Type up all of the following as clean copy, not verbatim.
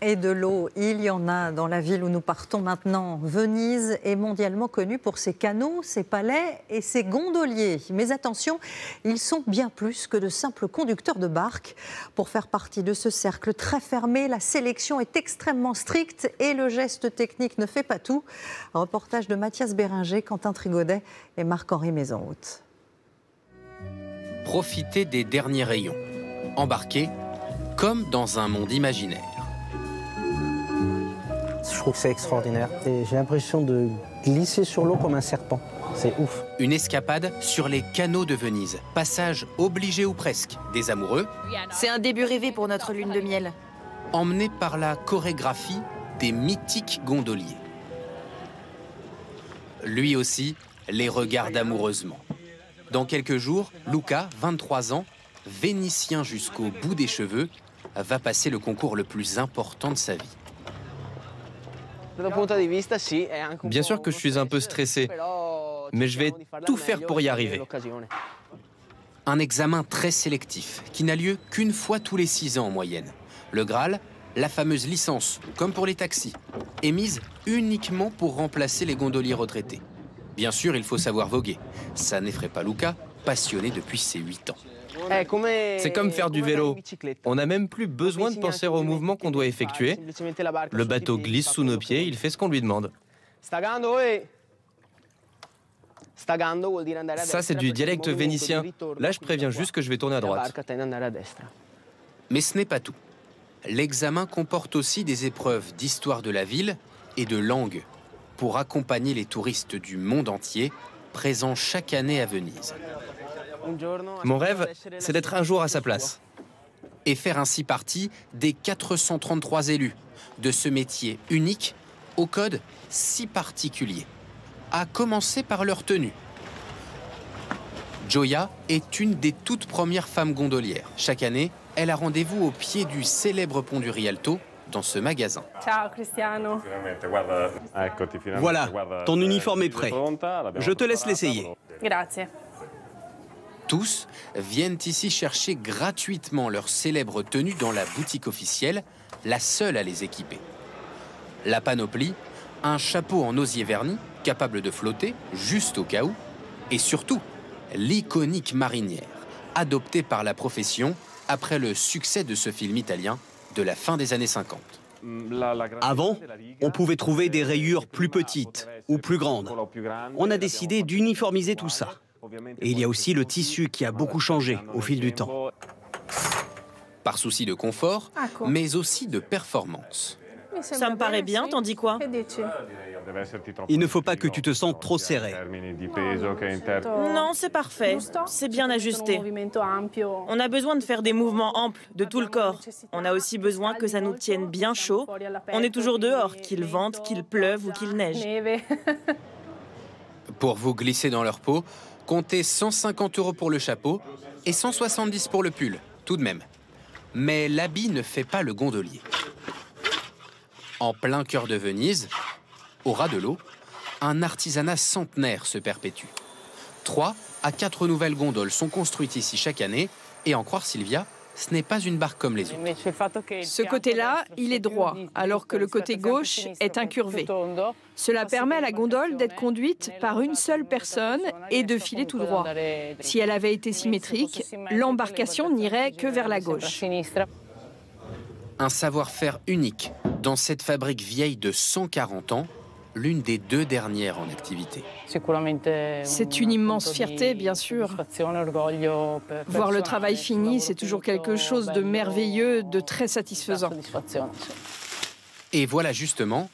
Et de l'eau, il y en a dans la ville où nous partons maintenant. Venise est mondialement connue pour ses canaux, ses palais et ses gondoliers. Mais attention, ils sont bien plus que de simples conducteurs de barques. Pour faire partie de ce cercle très fermé, la sélection est extrêmement stricte et le geste technique ne fait pas tout. Reportage de Mathias Béringer, Quentin Trigaudet et Marc-Henri Maisonhaute. Profitez des derniers rayons. Embarquez comme dans un monde imaginaire. Je trouve que c'est extraordinaire. Et j'ai l'impression de glisser sur l'eau comme un serpent. C'est ouf. Une escapade sur les canaux de Venise. Passage obligé ou presque des amoureux. C'est un début rêvé pour notre lune de miel. Emmenés par la chorégraphie des mythiques gondoliers. Lui aussi les regarde amoureusement. Dans quelques jours, Luca, 23 ans, vénitien jusqu'au bout des cheveux, va passer le concours le plus important de sa vie. Bien sûr que je suis un peu stressé, mais je vais tout faire pour y arriver. Un examen très sélectif, qui n'a lieu qu'une fois tous les 6 ans en moyenne. Le Graal, la fameuse licence, comme pour les taxis, est mise uniquement pour remplacer les gondoliers retraités. Bien sûr, il faut savoir voguer. Ça n'effraie pas Luca, passionné depuis ses 8 ans. C'est comme faire du vélo. On n'a même plus besoin de penser au mouvement qu'on doit effectuer. Le bateau glisse sous nos pieds, il fait ce qu'on lui demande. Ça, c'est du dialecte vénitien. Là, je préviens juste que je vais tourner à droite. Mais ce n'est pas tout. L'examen comporte aussi des épreuves d'histoire de la ville et de langue pour accompagner les touristes du monde entier présents chaque année à Venise. Mon rêve, c'est d'être un jour à sa place. Et faire ainsi partie des 433 élus de ce métier unique au code si particulier. À commencer par leur tenue. Gioia est une des toutes premières femmes gondolières. Chaque année, elle a rendez-vous au pied du célèbre pont du Rialto, dans ce magasin. Ciao Cristiano. Voilà, ton uniforme est prêt. Je te laisse l'essayer. Grazie. Tous viennent ici chercher gratuitement leur célèbre tenue dans la boutique officielle, la seule à les équiper. La panoplie, un chapeau en osier verni, capable de flotter, juste au cas où, et surtout, l'iconique marinière, adoptée par la profession après le succès de ce film italien de la fin des années 50. Avant, on pouvait trouver des rayures plus petites ou plus grandes. On a décidé d'uniformiser tout ça. Et il y a aussi le tissu qui a beaucoup changé au fil du temps. Par souci de confort, mais aussi de performance. Ça me paraît bien, t'en dis quoi? Il ne faut pas que tu te sentes trop serré. Non, c'est parfait. C'est bien ajusté. On a besoin de faire des mouvements amples de tout le corps. On a aussi besoin que ça nous tienne bien chaud. On est toujours dehors, qu'il vente, qu'il pleuve ou qu'il neige. Pour vous glisser dans leur peau, comptez 150 € pour le chapeau et 170 pour le pull, tout de même. Mais l'habit ne fait pas le gondolier. En plein cœur de Venise, au ras de l'eau, un artisanat centenaire se perpétue. 3 à 4 nouvelles gondoles sont construites ici chaque année, et en croire Sylvia, ce n'est pas une barque comme les autres. Ce côté-là, il est droit, alors que le côté gauche est incurvé. Cela permet à la gondole d'être conduite par une seule personne et de filer tout droit. Si elle avait été symétrique, l'embarcation n'irait que vers la gauche. Un savoir-faire unique dans cette fabrique vieille de 140 ans, l'une des 2 dernières en activité. C'est une immense fierté, bien sûr. Voir le travail fini, c'est toujours quelque chose de merveilleux, de très satisfaisant. Et voilà justement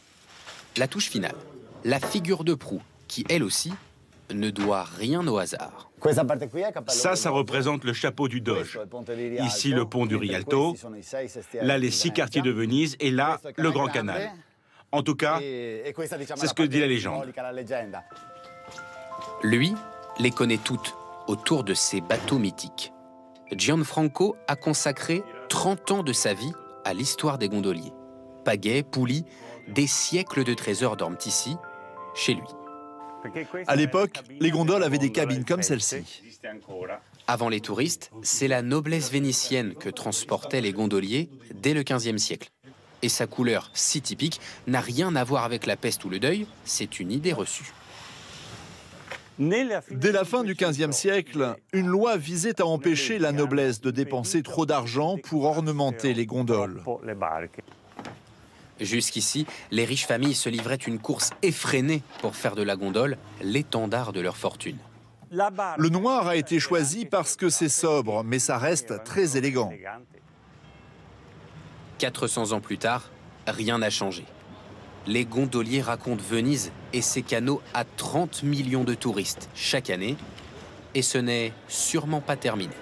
la touche finale, la figure de proue, qui elle aussi ne doit rien au hasard. Ça représente le chapeau du Doge. Ici, le pont du Rialto. Là, les 6 quartiers de Venise. Et là, le Grand Canal. En tout cas, c'est ce que dit la légende. Lui les connaît toutes autour de ces bateaux mythiques. Gianfranco a consacré 30 ans de sa vie à l'histoire des gondoliers. Pagaies, poulies, des siècles de trésors dorment ici, chez lui. À l'époque, les gondoles avaient des cabines comme celle-ci. Avant les touristes, c'est la noblesse vénitienne que transportaient les gondoliers dès le XVe siècle. Et sa couleur si typique n'a rien à voir avec la peste ou le deuil, c'est une idée reçue. Dès la fin du XVe siècle, une loi visait à empêcher la noblesse de dépenser trop d'argent pour ornementer les gondoles. Jusqu'ici, les riches familles se livraient une course effrénée pour faire de la gondole l'étendard de leur fortune. Le noir a été choisi parce que c'est sobre, mais ça reste très élégant. 400 ans plus tard, rien n'a changé. Les gondoliers racontent Venise et ses canaux à 30 millions de touristes chaque année, et ce n'est sûrement pas terminé.